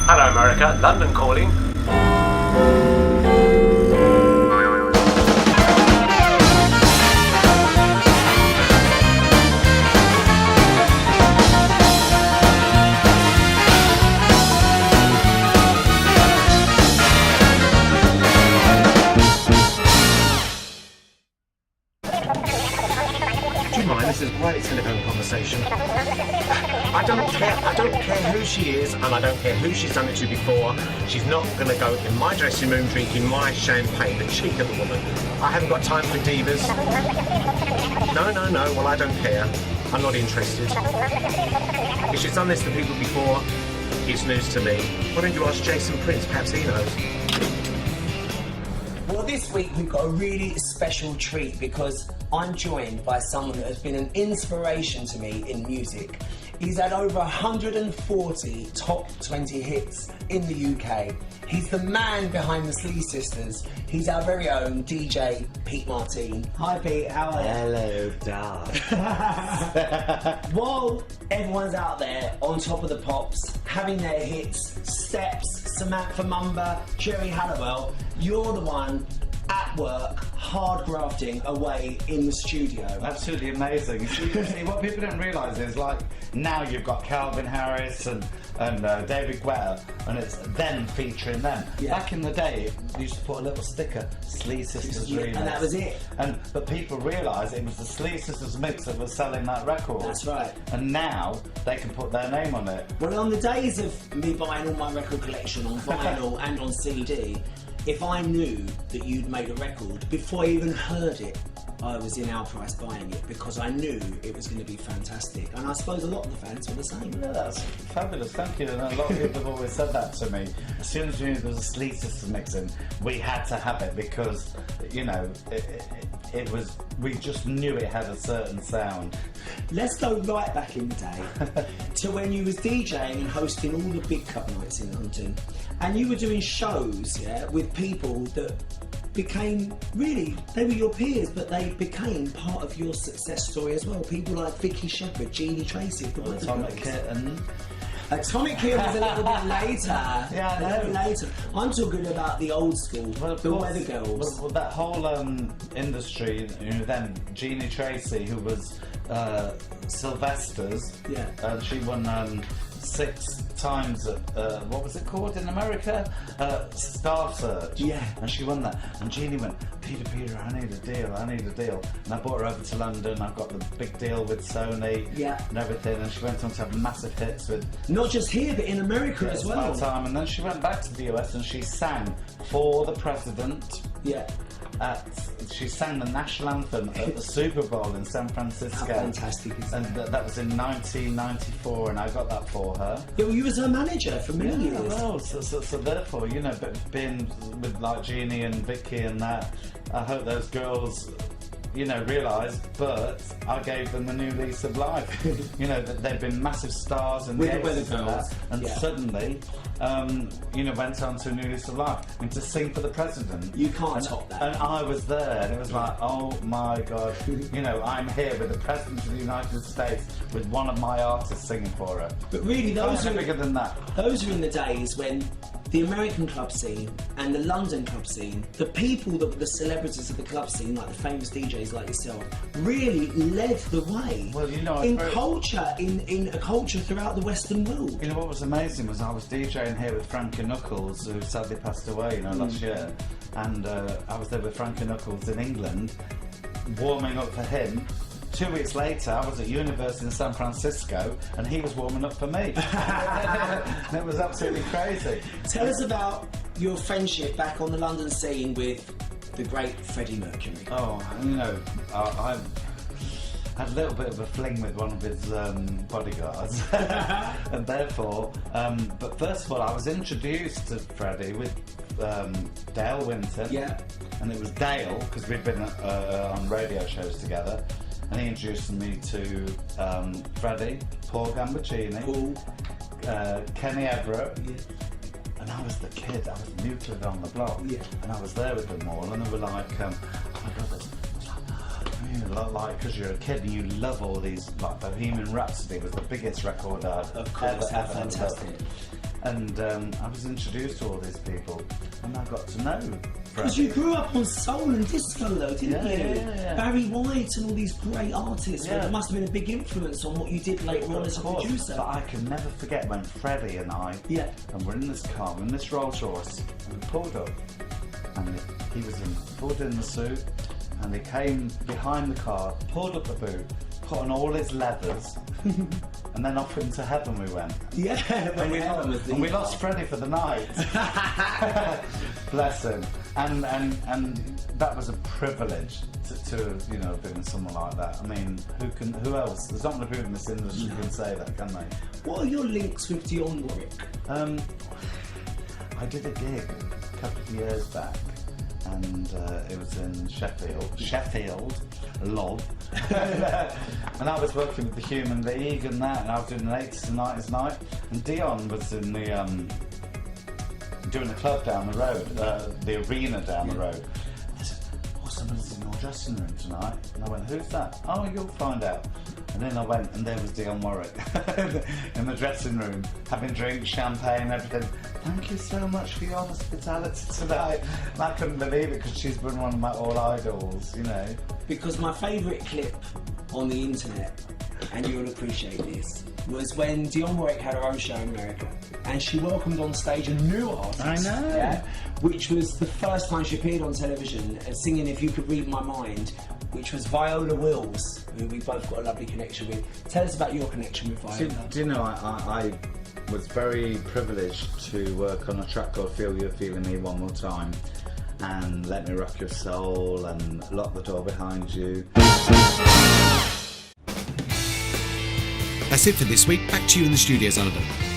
Hello, America. London calling. This is a great telephone conversation. I don't care who she is, and I don't care who she's done it to before. She's not going to go in my dressing room drinking my champagne. The cheek of the woman. I haven't got time for divas. No, well, I don't care. I'm not interested. If she's done this to people before, it's news to me. Why don't you ask Jason Prince? Perhaps he knows. Well, this week we've got a really special treat because I'm joined by someone that has been an inspiration to me in music. He's had over 140 top 20 hits in the UK. He's the man behind the Sleazesisters. He's our very own DJ, Pete Martine. Hi Pete, how are you? Hello, darling. While everyone's out there on top of the pops, having their hits, Steps, Samantha Mumba, Jerry Halliwell, you're the one at work, hard grafting away in the studio. Absolutely amazing. See, what people don't realise is, like, now you've got Calvin Harris and David Guetta, and it's them featuring them. Yeah. Back in the day, you used to put a little sticker, Sleazesisters remix. And that was it. But people realised it was the Sleazesisters mix that was selling that record. That's right. And now they can put their name on it. Well, on the days of me buying all my record collection on vinyl and on CD, if I knew that you'd made a record, before I even heard it, I was in Apres buying it because I knew it was going to be fantastic. And I suppose a lot of the fans were the same. Yeah, that's fabulous, thank you. And a lot of people have always said that to me. As soon as we knew there was a Sleazesisters mixing, we had to have it because, you know, it was, we just knew it had a certain sound. Let's go right back in the day to when you was DJing and hosting all the big club nights in London, and you were doing shows, yeah, with people that became, really, they were your peers, but they became part of your success story as well. People like Vicky Shepherd, Jeannie Tracy, Atomic Kitten. Atomic Kitten was a little bit later. Yeah, a little later. I'm talking about the old school, the Weather Girls. Well, that whole industry, you know, then Jeannie Tracy, who was Sylvester's, yeah, she won 6 times at, what was it called in America? Star Search. Yeah. And she won that. And Jeannie went, Peter, I need a deal. And I brought her over to London. I've got the big deal with Sony, yeah, and everything. And she went on to have massive hits with... Not just here, but in America as well. Time. And then she went back to the US and she sang for the president. Yeah. She sang the national anthem at the Super Bowl in San Francisco. How fantastic is that? And that was in 1994, and I got that for her. Yeah, well, you was her manager for many years. Well, so therefore, you know, but being with like Jeannie and Vicky and that, I hope those girls, you know, realised, but I gave them a new lease of life. You know, that they've been massive stars and with the Weather Girls, and suddenly, you know, went on to a new lease of life. I mean, to sing for the president. You can't top that. And I was there, and it was like, oh my God, you know, I'm here with the president of the United States with one of my artists singing for her. But really, those are bigger than that. Those are in the days when the American club scene and the London club scene, the people that were the celebrities of the club scene, like the famous DJs like yourself, really led the way. Well, you know, in a culture throughout the Western world. You know what was amazing was I was DJing here with Frankie Knuckles, who sadly passed away, you know, last year, and I was there with Frankie Knuckles in England, warming up for him. 2 weeks later, I was at university in San Francisco, and he was warming up for me. And it was absolutely crazy. Tell us about your friendship back on the London scene with the great Freddie Mercury. Oh, you know, I had a little bit of a fling with one of his bodyguards, and therefore, but first of all, I was introduced to Freddie with Dale Winton. Yeah. And it was Dale, because we'd been on radio shows together. And he introduced me to Freddie, Paul Gambaccini, Kenny Everett, and I was the kid, I was nuclear on the block, and I was there with them all, and they were like, oh my God, like, because you're a kid and you love all these, like Bohemian Rhapsody was the biggest record I'd of course, ever fantastic. And I was introduced to all these people, and I got to know Because you grew up on soul and disco though, didn't you? Yeah. Barry White and all these great artists. Yeah. Well, it must have been a big influence on what you did later on as a producer. But I can never forget when Freddie and I, and we're in this car, in this Rolls Royce, and we pulled up, and he was pulled in the suit, and he came behind the car, pulled up the boot, put on all his leathers, and then off into heaven we went. Yeah, and we lost Freddie for the night. Bless him. And that was a privilege to you know, been with someone like that. I mean, who else? There's not many people in this industry who can say that, can they? What are your links with Dionne Warwick? I did a gig a couple of years back, and it was in Sheffield, love. And I was working with the Human League and that, and I was doing an 80s and 90s night, and Dionne was in the doing the club down the road, the arena down the road. They said, "Oh, somebody's in your dressing room tonight." And I went, "Who's that?" "Oh, you'll find out." And then I went, and there was Dionne Warwick in the dressing room, having drinks, champagne, everything. "Thank you so much for your hospitality tonight." And I couldn't believe it, because she's been one of my all idols, you know. Because my favourite clip on the internet, and you'll appreciate this, was when Dionne Warwick had her own show in America, and she welcomed on stage a new artist. I know. Yeah, which was the first time she appeared on television singing "If You Could Read My Mind," which was Viola Wills, who we both got a lovely connection with. Tell us about your connection with Viola. Do you know, I was very privileged to work on a track called "Feel You're Feeling Me One More Time," and "Let Me Rock Your Soul," and "Lock the Door Behind You." That's it for this week. Back to you in the studio, Xandermonium.